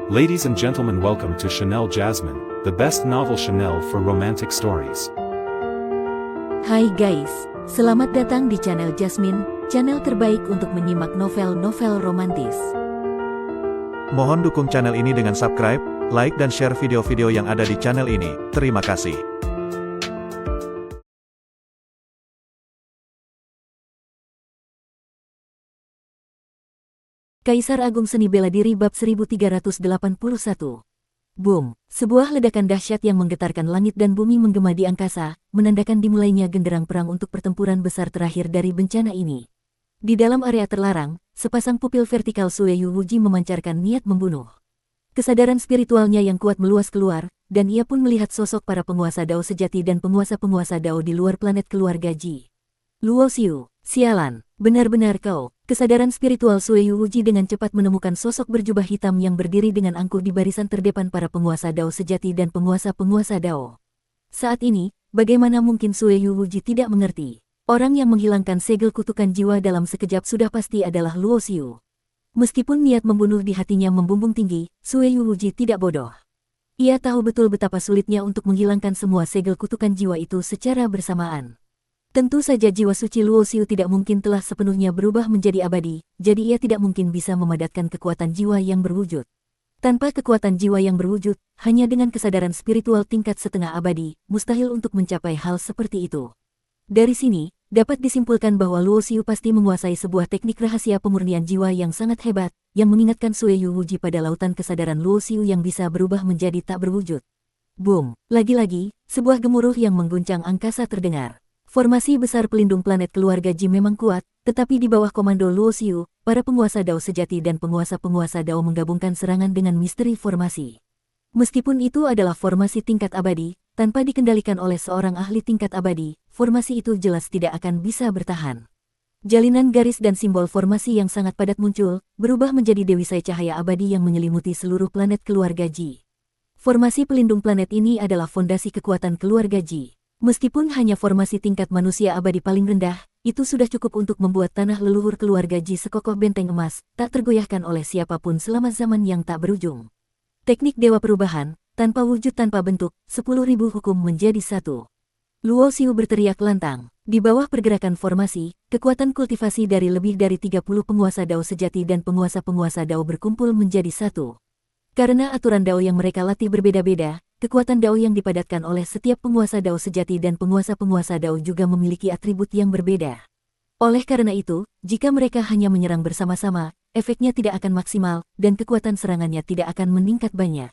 Ladies and gentlemen, welcome to Chanel Jasmine, the best novel Chanel for romantic stories. Hai guys, selamat datang di channel Jasmine, channel terbaik untuk menyimak novel-novel romantis. Mohon dukung channel ini dengan subscribe, like dan share video-video yang ada di channel ini. Terima kasih. Kaisar Agung Seni Bela Diri bab 1381. Boom, sebuah ledakan dahsyat yang menggetarkan langit dan bumi menggema di angkasa, menandakan dimulainya genderang perang untuk pertempuran besar terakhir dari bencana ini. Di dalam area terlarang, sepasang pupil vertikal Sueyu Wuji memancarkan niat membunuh. Kesadaran spiritualnya yang kuat meluas keluar, dan ia pun melihat sosok para penguasa Dao sejati dan penguasa-penguasa Dao di luar planet keluarga Ji. Luo Xiu, sialan, benar-benar kau. Kesadaran spiritual Sueyu Wuji dengan cepat menemukan sosok berjubah hitam yang berdiri dengan angkuh di barisan terdepan para penguasa Dao sejati dan penguasa-penguasa Dao. Saat ini, bagaimana mungkin Sueyu Wuji tidak mengerti? Orang yang menghilangkan segel kutukan jiwa dalam sekejap sudah pasti adalah Luo Xiu. Meskipun niat membunuh di hatinya membumbung tinggi, Sueyu Wuji tidak bodoh. Ia tahu betul betapa sulitnya untuk menghilangkan semua segel kutukan jiwa itu secara bersamaan. Tentu saja jiwa suci Luo Xiu tidak mungkin telah sepenuhnya berubah menjadi abadi, jadi ia tidak mungkin bisa memadatkan kekuatan jiwa yang berwujud. Tanpa kekuatan jiwa yang berwujud, hanya dengan kesadaran spiritual tingkat setengah abadi, mustahil untuk mencapai hal seperti itu. Dari sini, dapat disimpulkan bahwa Luo Xiu pasti menguasai sebuah teknik rahasia pemurnian jiwa yang sangat hebat, yang mengingatkan Sueyu Wuji pada lautan kesadaran Luo Xiu yang bisa berubah menjadi tak berwujud. Boom, lagi-lagi, sebuah gemuruh yang mengguncang angkasa terdengar. Formasi besar pelindung planet keluarga Ji memang kuat, tetapi di bawah komando Luo Xiu, para penguasa Dao sejati dan penguasa-penguasa Dao menggabungkan serangan dengan misteri formasi. Meskipun itu adalah formasi tingkat abadi, tanpa dikendalikan oleh seorang ahli tingkat abadi, formasi itu jelas tidak akan bisa bertahan. Jalinan garis dan simbol formasi yang sangat padat muncul, berubah menjadi dewisai cahaya abadi yang menyelimuti seluruh planet keluarga Ji. Formasi pelindung planet ini adalah fondasi kekuatan keluarga Ji. Meskipun hanya formasi tingkat manusia abadi paling rendah, itu sudah cukup untuk membuat tanah leluhur keluarga Ji sekokoh benteng emas, tak tergoyahkan oleh siapapun selama zaman yang tak berujung. Teknik Dewa Perubahan, tanpa wujud tanpa bentuk, 10.000 hukum menjadi satu. Luo Xiu berteriak lantang. Di bawah pergerakan formasi, kekuatan kultivasi dari lebih dari 30 penguasa Dao sejati dan penguasa-penguasa Dao berkumpul menjadi satu. Karena aturan Dao yang mereka latih berbeda-beda, kekuatan Dao yang dipadatkan oleh setiap penguasa Dao sejati dan penguasa-penguasa Dao juga memiliki atribut yang berbeda. Oleh karena itu, jika mereka hanya menyerang bersama-sama, efeknya tidak akan maksimal, dan kekuatan serangannya tidak akan meningkat banyak.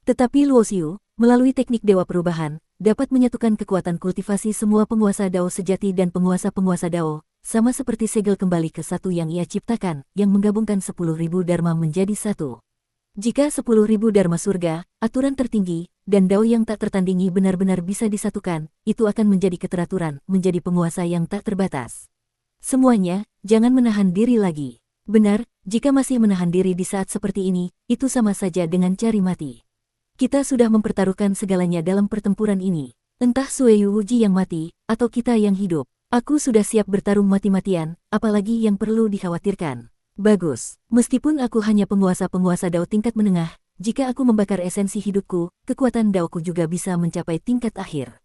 Tetapi Luo Xiu, melalui teknik Dewa Perubahan, dapat menyatukan kekuatan kultivasi semua penguasa Dao sejati dan penguasa-penguasa Dao, sama seperti segel kembali ke satu yang ia ciptakan, yang menggabungkan 10.000 dharma menjadi satu. Jika 10.000 dharma surga, aturan tertinggi, dan Dao yang tak tertandingi benar-benar bisa disatukan, itu akan menjadi keteraturan, menjadi penguasa yang tak terbatas. Semuanya, jangan menahan diri lagi. Benar, jika masih menahan diri di saat seperti ini, itu sama saja dengan cari mati. Kita sudah mempertaruhkan segalanya dalam pertempuran ini. Entah Sueyu Wuji yang mati, atau kita yang hidup. Aku sudah siap bertarung mati-matian, apalagi yang perlu dikhawatirkan. Bagus, meskipun aku hanya penguasa-penguasa Dao tingkat menengah, jika aku membakar esensi hidupku, kekuatan Daoku juga bisa mencapai tingkat akhir.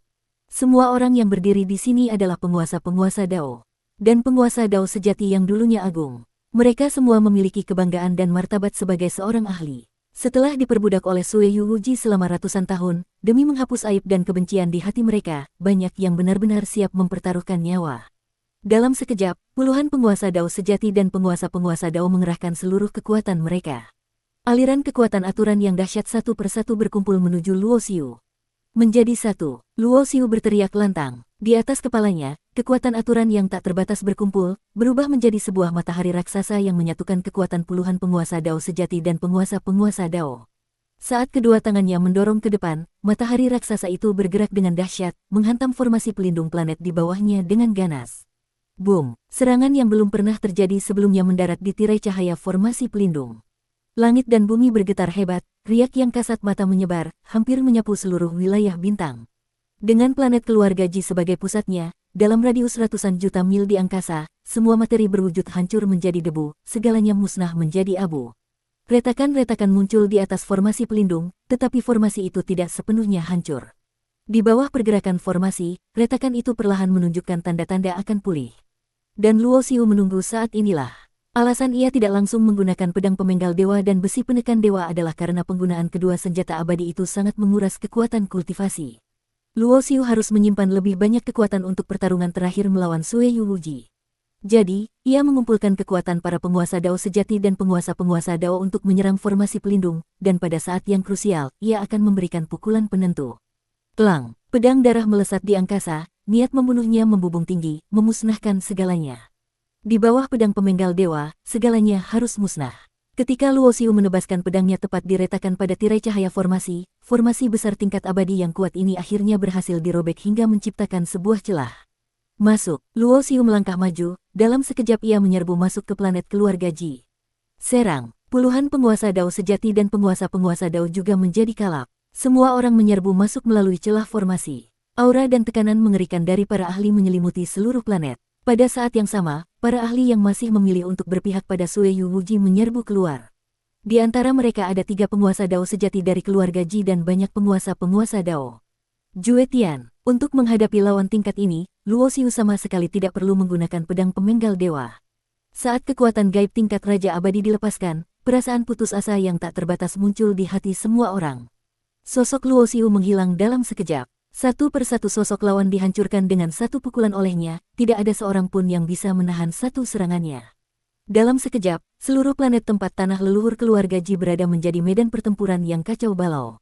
Semua orang yang berdiri di sini adalah penguasa-penguasa Dao. Dan penguasa Dao sejati yang dulunya agung. Mereka semua memiliki kebanggaan dan martabat sebagai seorang ahli. Setelah diperbudak oleh Sueyu Wuji selama ratusan tahun, demi menghapus aib dan kebencian di hati mereka, banyak yang benar-benar siap mempertaruhkan nyawa. Dalam sekejap, puluhan penguasa Dao sejati dan penguasa-penguasa Dao mengerahkan seluruh kekuatan mereka. Aliran kekuatan aturan yang dahsyat satu persatu berkumpul menuju Luo Xiu. Menjadi satu, Luo Xiu berteriak lantang. Di atas kepalanya, kekuatan aturan yang tak terbatas berkumpul, berubah menjadi sebuah matahari raksasa yang menyatukan kekuatan puluhan penguasa Dao sejati dan penguasa-penguasa Dao. Saat kedua tangannya mendorong ke depan, matahari raksasa itu bergerak dengan dahsyat, menghantam formasi pelindung planet di bawahnya dengan ganas. Boom! Serangan yang belum pernah terjadi sebelumnya mendarat di tirai cahaya formasi pelindung. Langit dan bumi bergetar hebat, riak yang kasat mata menyebar, hampir menyapu seluruh wilayah bintang. Dengan planet keluarga Ji sebagai pusatnya, dalam radius ratusan juta mil di angkasa, semua materi berwujud hancur menjadi debu, segalanya musnah menjadi abu. Retakan-retakan muncul di atas formasi pelindung, tetapi formasi itu tidak sepenuhnya hancur. Di bawah pergerakan formasi, retakan itu perlahan menunjukkan tanda-tanda akan pulih. Dan Luo Xiu menunggu saat inilah. Alasan ia tidak langsung menggunakan pedang pemenggal dewa dan besi penekan dewa adalah karena penggunaan kedua senjata abadi itu sangat menguras kekuatan kultivasi. Luo Xiu harus menyimpan lebih banyak kekuatan untuk pertarungan terakhir melawan Sue Yu Wuji. Jadi, ia mengumpulkan kekuatan para penguasa Dao sejati dan penguasa-penguasa Dao untuk menyerang formasi pelindung, dan pada saat yang krusial, ia akan memberikan pukulan penentu. Klang, pedang darah melesat di angkasa, niat membunuhnya membubung tinggi, memusnahkan segalanya. Di bawah pedang pemenggal dewa, segalanya harus musnah. Ketika Luo Xiu menebaskan pedangnya tepat diretakan pada tirai cahaya formasi, formasi besar tingkat abadi yang kuat ini akhirnya berhasil dirobek hingga menciptakan sebuah celah. Masuk, Luo Xiu melangkah maju, dalam sekejap ia menyerbu masuk ke planet keluarga Ji. Serang, puluhan penguasa Dao sejati dan penguasa-penguasa Dao juga menjadi kalap. Semua orang menyerbu masuk melalui celah formasi. Aura dan tekanan mengerikan dari para ahli menyelimuti seluruh planet. Pada saat yang sama, para ahli yang masih memilih untuk berpihak pada Sue Yu Wuji menyerbu keluar. Di antara mereka ada 3 penguasa Dao sejati dari keluarga Ji dan banyak penguasa-penguasa Dao. Jue Tian, untuk menghadapi lawan tingkat ini, Luo Xiu sama sekali tidak perlu menggunakan pedang pemenggal dewa. Saat kekuatan gaib tingkat Raja Abadi dilepaskan, perasaan putus asa yang tak terbatas muncul di hati semua orang. Sosok Luo Xiu menghilang dalam sekejap. Satu persatu sosok lawan dihancurkan dengan satu pukulan olehnya, tidak ada seorang pun yang bisa menahan satu serangannya. Dalam sekejap, seluruh planet tempat tanah leluhur keluarga Ji berada menjadi medan pertempuran yang kacau balau.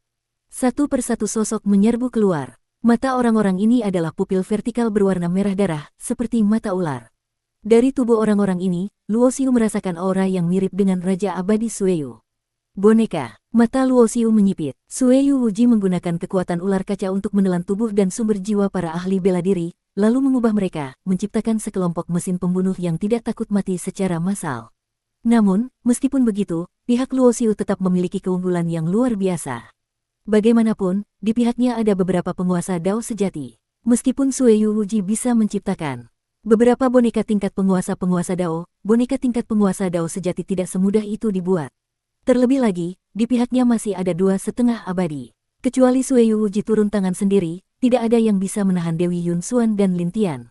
Satu persatu sosok menyerbu keluar. Mata orang-orang ini adalah pupil vertikal berwarna merah darah, seperti mata ular. Dari tubuh orang-orang ini, Luo Xiu merasakan aura yang mirip dengan Raja Abadi Sueyu. Boneka, mata Luo Xiu menyipit. Sue Yu Wuji menggunakan kekuatan ular kaca untuk menelan tubuh dan sumber jiwa para ahli bela diri, lalu mengubah mereka, menciptakan sekelompok mesin pembunuh yang tidak takut mati secara massal. Namun, meskipun begitu, pihak Luo Xiu tetap memiliki keunggulan yang luar biasa. Bagaimanapun, di pihaknya ada beberapa penguasa Dao sejati. Meskipun Sue Yu Wuji bisa menciptakan beberapa boneka tingkat penguasa-penguasa Dao, boneka tingkat penguasa Dao sejati tidak semudah itu dibuat. Terlebih lagi, di pihaknya masih ada 2,5 abadi. Kecuali Sue Yu Wuji turun tangan sendiri, tidak ada yang bisa menahan Dewi Yun Xuan dan Lin Tian.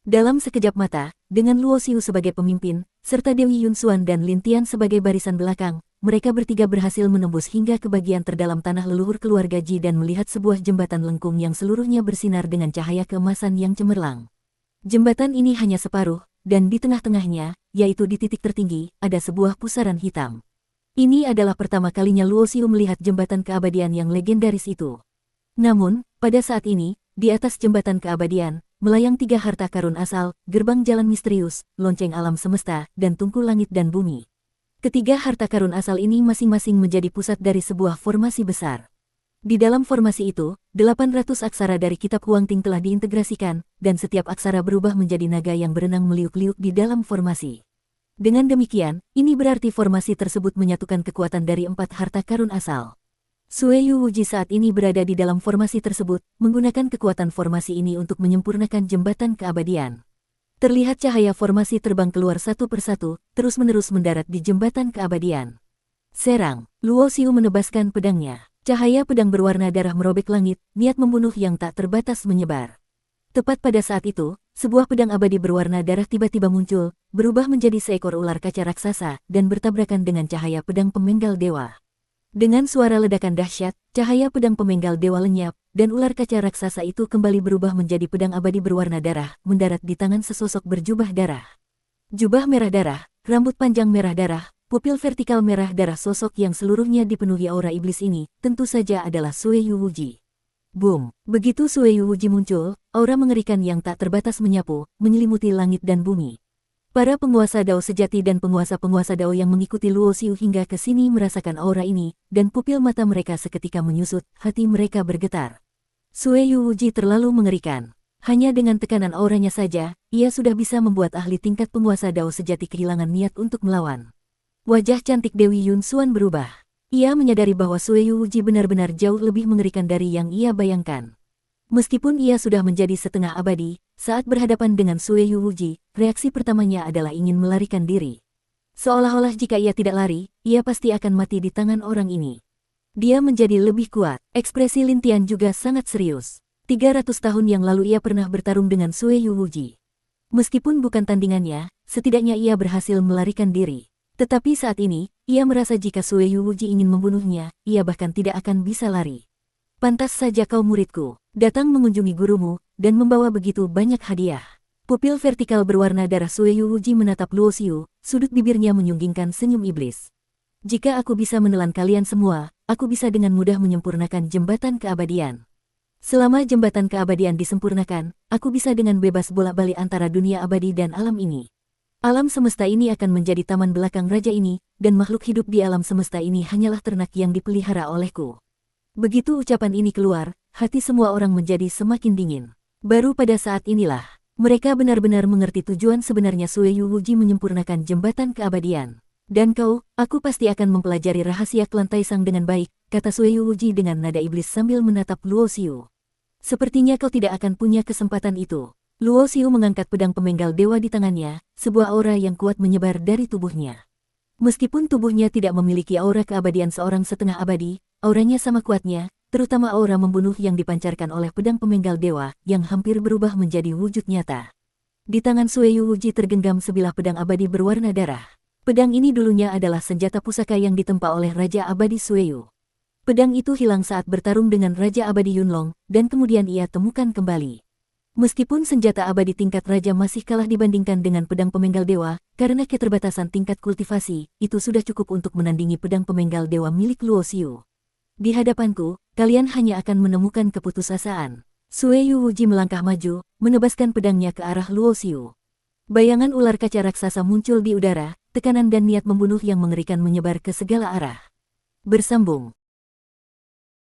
Dalam sekejap mata, dengan Luo Xiu sebagai pemimpin, serta Dewi Yun Xuan dan Lin Tian sebagai barisan belakang, mereka bertiga berhasil menembus hingga ke bagian terdalam tanah leluhur keluarga Ji dan melihat sebuah jembatan lengkung yang seluruhnya bersinar dengan cahaya keemasan yang cemerlang. Jembatan ini hanya separuh, dan di tengah-tengahnya, yaitu di titik tertinggi, ada sebuah pusaran hitam. Ini adalah pertama kalinya Luo Xiu melihat jembatan keabadian yang legendaris itu. Namun, pada saat ini, di atas jembatan keabadian, melayang 3 harta karun asal, gerbang jalan misterius, lonceng alam semesta, dan tungku langit dan bumi. Ketiga harta karun asal ini masing-masing menjadi pusat dari sebuah formasi besar. Di dalam formasi itu, 800 aksara dari kitab Huang Ting telah diintegrasikan, dan setiap aksara berubah menjadi naga yang berenang meliuk-liuk di dalam formasi. Dengan demikian, ini berarti formasi tersebut menyatukan kekuatan dari 4 harta karun asal. Sue Yu Wuji saat ini berada di dalam formasi tersebut, menggunakan kekuatan formasi ini untuk menyempurnakan jembatan keabadian. Terlihat cahaya formasi terbang keluar satu persatu, terus-menerus mendarat di jembatan keabadian. Serang, Luo Xiu menebaskan pedangnya. Cahaya pedang berwarna darah merobek langit, niat membunuh yang tak terbatas menyebar. Tepat pada saat itu, sebuah pedang abadi berwarna darah tiba-tiba muncul, berubah menjadi seekor ular kaca raksasa, dan bertabrakan dengan cahaya pedang pemenggal dewa. Dengan suara ledakan dahsyat, cahaya pedang pemenggal dewa lenyap, dan ular kaca raksasa itu kembali berubah menjadi pedang abadi berwarna darah, mendarat di tangan sesosok berjubah darah. Jubah merah darah, rambut panjang merah darah, pupil vertikal merah darah sosok yang seluruhnya dipenuhi aura iblis ini, tentu saja adalah Sue Yu Wuji. Boom! Begitu Sue Yu Wuji muncul, aura mengerikan yang tak terbatas menyapu, menyelimuti langit dan bumi. Para penguasa Dao sejati dan penguasa-penguasa Dao yang mengikuti Luo Xiu hingga ke sini merasakan aura ini, dan pupil mata mereka seketika menyusut, hati mereka bergetar. Sue Yu Wuji terlalu mengerikan. Hanya dengan tekanan auranya saja, ia sudah bisa membuat ahli tingkat penguasa Dao sejati kehilangan niat untuk melawan. Wajah cantik Dewi Yun Xuan berubah. Ia menyadari bahwa Sue Yu Wuji benar-benar jauh lebih mengerikan dari yang ia bayangkan. Meskipun ia sudah menjadi setengah abadi, saat berhadapan dengan Sue Yu Wuji, reaksi pertamanya adalah ingin melarikan diri. Seolah-olah jika ia tidak lari, ia pasti akan mati di tangan orang ini. Dia menjadi lebih kuat. Ekspresi Lin Tian juga sangat serius. 300 tahun yang lalu ia pernah bertarung dengan Sue Yu Wuji. Meskipun bukan tandingannya, setidaknya ia berhasil melarikan diri. Tetapi saat ini, ia merasa jika Sue Yu Wuji ingin membunuhnya, ia bahkan tidak akan bisa lari. Pantas saja kau muridku, datang mengunjungi gurumu, dan membawa begitu banyak hadiah. Pupil vertikal berwarna darah Sue Yu Wuji menatap Luo Xiu, sudut bibirnya menyunggingkan senyum iblis. Jika aku bisa menelan kalian semua, aku bisa dengan mudah menyempurnakan jembatan keabadian. Selama jembatan keabadian disempurnakan, aku bisa dengan bebas bolak-balik antara dunia abadi dan alam ini. Alam semesta ini akan menjadi taman belakang raja ini, dan makhluk hidup di alam semesta ini hanyalah ternak yang dipelihara olehku. Begitu ucapan ini keluar, hati semua orang menjadi semakin dingin. Baru pada saat inilah, mereka benar-benar mengerti tujuan sebenarnya Sue Yu Wuji menyempurnakan jembatan keabadian. Dan kau, aku pasti akan mempelajari rahasia klan Taisang dengan baik, kata Sue Yu Wuji dengan nada iblis sambil menatap Luo Xiu. Sepertinya kau tidak akan punya kesempatan itu. Luo Xiu mengangkat pedang pemenggal dewa di tangannya, sebuah aura yang kuat menyebar dari tubuhnya. Meskipun tubuhnya tidak memiliki aura keabadian seorang setengah abadi, auranya sama kuatnya, terutama aura membunuh yang dipancarkan oleh pedang pemenggal dewa, yang hampir berubah menjadi wujud nyata. Di tangan Sue Yu Wuji tergenggam sebilah pedang abadi berwarna darah. Pedang ini dulunya adalah senjata pusaka yang ditempa oleh Raja Abadi Sue Yu. Pedang itu hilang saat bertarung dengan Raja Abadi Yunlong, dan kemudian ia temukan kembali. Meskipun senjata abadi tingkat raja masih kalah dibandingkan dengan pedang pemenggal dewa, karena keterbatasan tingkat kultivasi, itu sudah cukup untuk menandingi pedang pemenggal dewa milik Luo Xiu. Di hadapanku, kalian hanya akan menemukan keputusasaan. Sue Yu Wuji melangkah maju, menebaskan pedangnya ke arah Luo Xiu. Bayangan ular kaca raksasa muncul di udara, tekanan dan niat membunuh yang mengerikan menyebar ke segala arah. Bersambung.